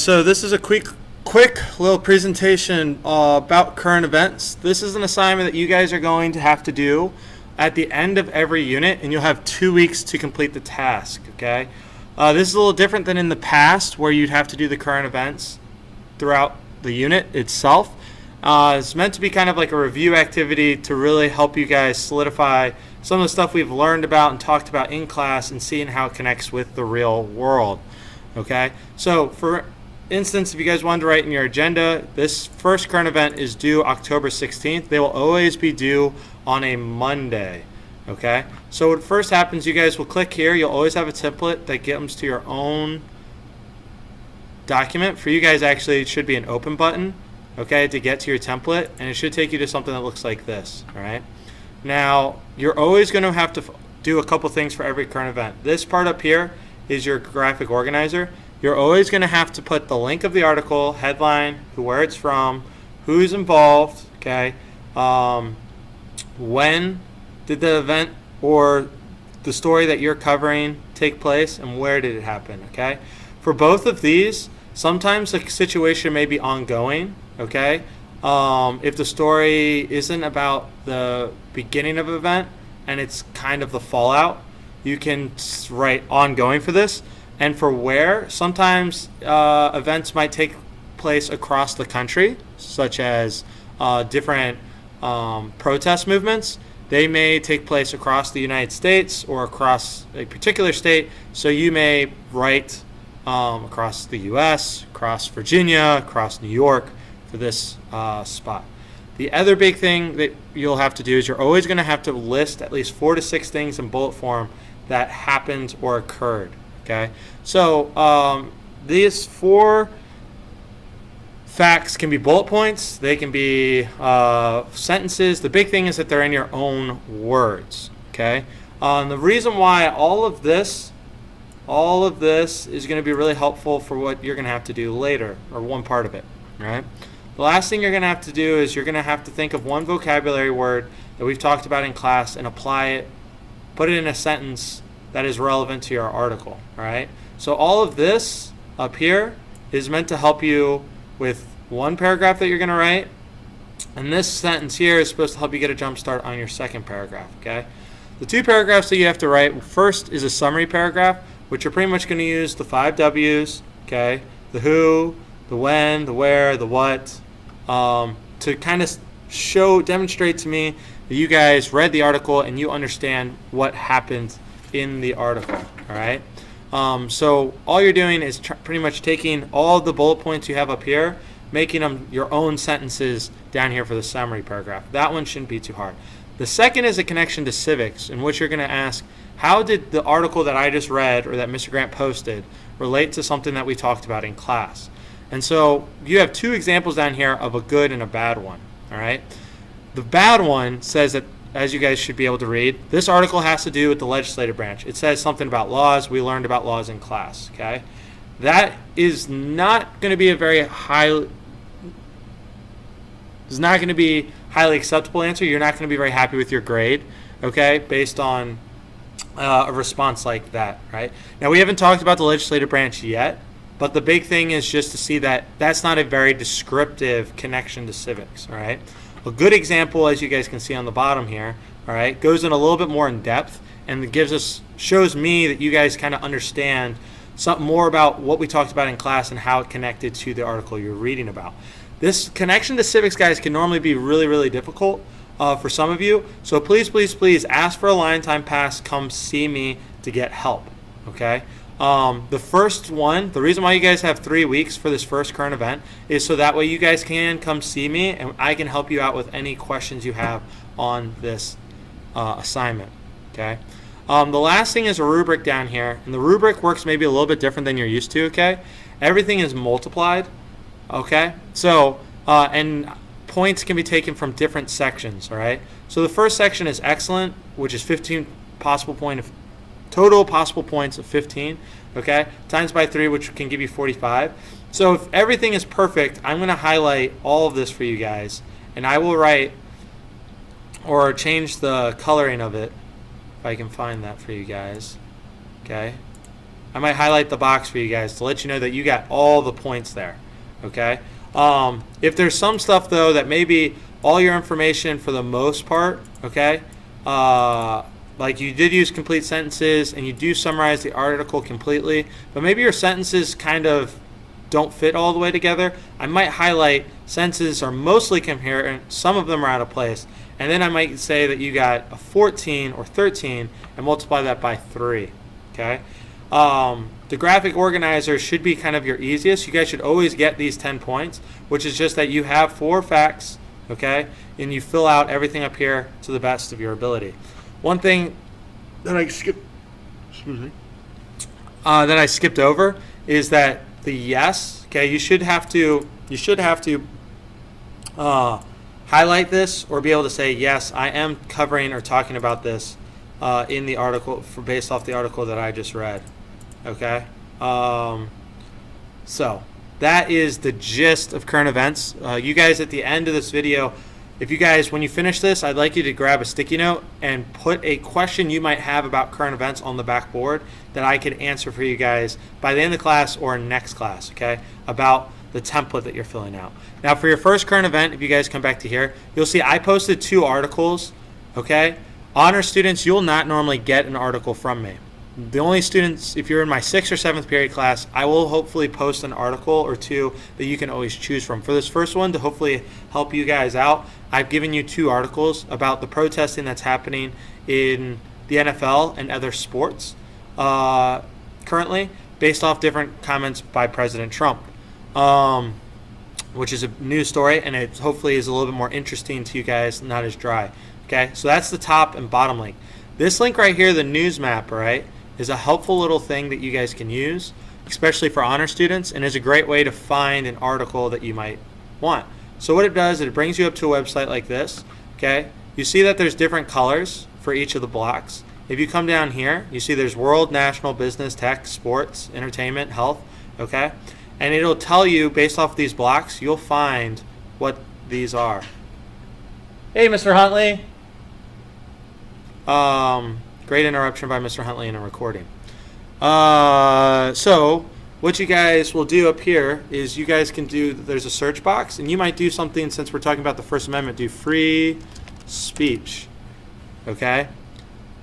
So this is a quick little presentation about current events. This is an assignment that you guys are going to have to do at the end of every unit, and you'll have 2 weeks to complete the task, okay? This is a little different than in the past where you'd have to do the current events throughout the unit itself. It's meant to be kind of like a review activity to really help you guys solidify some of the stuff we've learned about and talked about in class and seeing how it connects with the real world, okay? So for instance, if you guys wanted to write in your agenda, this first current event is due October 16th. They will always be due on a Monday, okay? So what first happens, you guys will click here. You'll always have a template that comes to your own document. For you guys, actually, it should be an open button, okay, to get to your template, and it should take you to something that looks like this, all right? Now, you're always going to have to do a couple things for every current event. This part up here is your graphic organizer. You're always going to have to put the link of the article, headline, where it's from, who's involved, okay, when did the event or the story that you're covering take place, and where did it happen, okay? For both of these, sometimes the situation may be ongoing, okay? If the story isn't about the beginning of an event and it's kind of the fallout, you can write ongoing for this. And for where, sometimes events might take place across the country, such as different protest movements. They may take place across the United States or across a particular state, so you may write across the U.S., across Virginia, across New York for this spot. The other big thing that you'll have to do is you're always going to have to list at least 4 to 6 things in bullet form that happened or occurred. Okay, so these 4 facts can be bullet points. They can be sentences. The big thing is that they're in your own words. Okay, the reason why all of this is going to be really helpful for what you're going to have to do later, or one part of it. Right. The last thing you're going to have to do is you're going to have to think of one vocabulary word that we've talked about in class and apply it, put it in a sentence that is relevant to your article, all right? So all of this up here is meant to help you with one paragraph that you're going to write, and this sentence here is supposed to help you get a jump start on your second paragraph, okay? The 2 paragraphs that you have to write, first is a summary paragraph, which you're pretty much going to use the 5 W's, okay? The who, the when, the where, the what, to kind of demonstrate to me that you guys read the article and you understand what happened in the article, all right? So all you're doing is pretty much taking all the bullet points you have up here, making them your own sentences down here for the summary paragraph. That one shouldn't be too hard. The second is a connection to civics, in which you're going to ask, how did the article that I just read or that Mr. Grant posted relate to something that we talked about in class? And so you have 2 examples down here of a good and a bad one, all right? The bad one says that, as you guys should be able to read, this article has to do with the legislative branch. It says something about laws. We learned about laws in class, okay? That is not going to be a very highly acceptable answer. You're not going to be very happy with your grade, okay, based on a response like that, right? Now, we haven't talked about the legislative branch yet, but the big thing is just to see that that's not a very descriptive connection to civics, all right? A good example, as you guys can see on the bottom here, all right, goes in a little bit more in depth and shows me that you guys kind of understand something more about what we talked about in class and how it connected to the article you're reading about. This connection to civics, guys, can normally be really, really difficult for some of you. So please, please, please ask for a line time pass. Come see me to get help, okay? The first one, the reason why you guys have 3 weeks for this first current event is so that way you guys can come see me and I can help you out with any questions you have on this assignment, okay? The last thing is a rubric down here, and the rubric works maybe a little bit different than you're used to, okay? Everything is multiplied, okay? So, and points can be taken from different sections, all right? So the first section is excellent, which is 15 possible total possible points of 15, okay, times by 3, which can give you 45. So if everything is perfect, I'm going to highlight all of this for you guys, and I will write or change the coloring of it, if I can find that for you guys, okay. I might highlight the box for you guys to let you know that you got all the points there. Okay. If there's some stuff though that maybe all your information for the most part, okay, like you did use complete sentences and you do summarize the article completely, but maybe your sentences kind of don't fit all the way together, I might highlight sentences are mostly coherent, some of them are out of place, and then I might say that you got a 14 or 13 and multiply that by 3. Okay. The graphic organizer should be kind of your easiest. You guys should always get these 10 points, which is just that you have 4 facts, okay, and you fill out everything up here to the best of your ability. One thing that I skipped, that I skipped over is that the yes, okay, you should have to highlight this or be able to say yes, I am covering or talking about this in the article based off the article that I just read. Okay, so that is the gist of current events. You guys, at the end of this video, if you guys, when you finish this, I'd like you to grab a sticky note and put a question you might have about current events on the backboard that I could answer for you guys by the end of the class or next class, okay, about the template that you're filling out. Now, for your first current event, if you guys come back to here, you'll see I posted 2 articles, okay? Honor students, you'll not normally get an article from me. The only students, if you're in my 6th or 7th period class, I will hopefully post an article or 2 that you can always choose from. For this first one, to hopefully help you guys out, I've given you 2 articles about the protesting that's happening in the NFL and other sports currently, based off different comments by President Trump, which is a news story, and it hopefully is a little bit more interesting to you guys, not as dry. Okay, so that's the top and bottom link. This link right here, the news map, right, is a helpful little thing that you guys can use, especially for honor students, and is a great way to find an article that you might want. So what it does is it brings you up to a website like this. Okay, you see that there's different colors for each of the blocks. If you come down here, you see there's world, national, business, tech, sports, entertainment, health. Okay, and it'll tell you based off these blocks, you'll find what these are. Hey, Mr. Huntley. Great interruption by Mr. Huntley in a recording. So what you guys will do up here is you guys can do, there's a search box, and you might do something, since we're talking about the First Amendment, do free speech. Okay?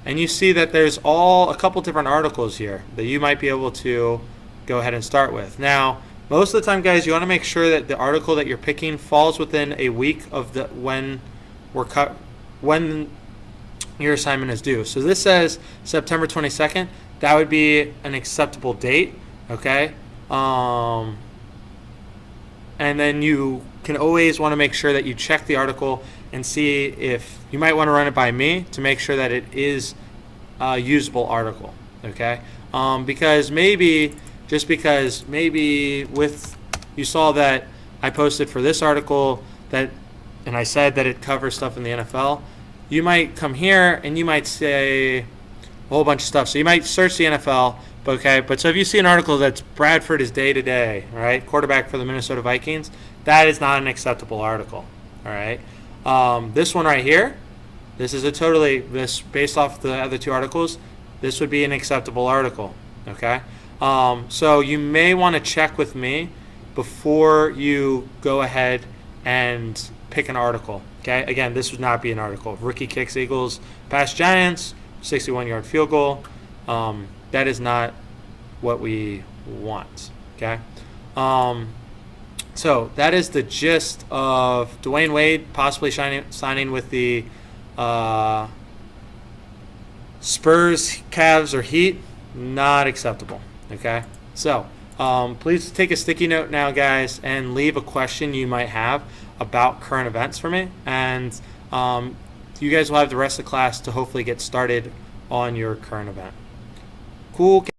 And you see that there's a couple different articles here that you might be able to go ahead and start with. Now, most of the time, guys, you want to make sure that the article that you're picking falls within a week of when your assignment is due. So this says September 22nd. That would be an acceptable date, okay? And then you can always want to make sure that you check the article and see if you might want to run it by me to make sure that it is a usable article, okay? Because maybe you saw that I posted for this article and I said that it covers stuff in the NFL. You might come here and you might say a whole bunch of stuff. So you might search the NFL, but so if you see an article that's Bradford is day to day, right, quarterback for the Minnesota Vikings, that is not an acceptable article, all right? This one right here, this is based off the other 2 articles, this would be an acceptable article, okay? So you may want to check with me before you go ahead and pick an article. Okay, again, this would not be an article. Rookie kicks Eagles past Giants, 61-yard field goal. That is not what we want. Okay, so that is the gist of Dwayne Wade possibly signing with the Spurs, Cavs, or Heat. Not acceptable. Okay, so please take a sticky note now, guys, and leave a question you might have about current events for me, and you guys will have the rest of the class to hopefully get started on your current event. Cool.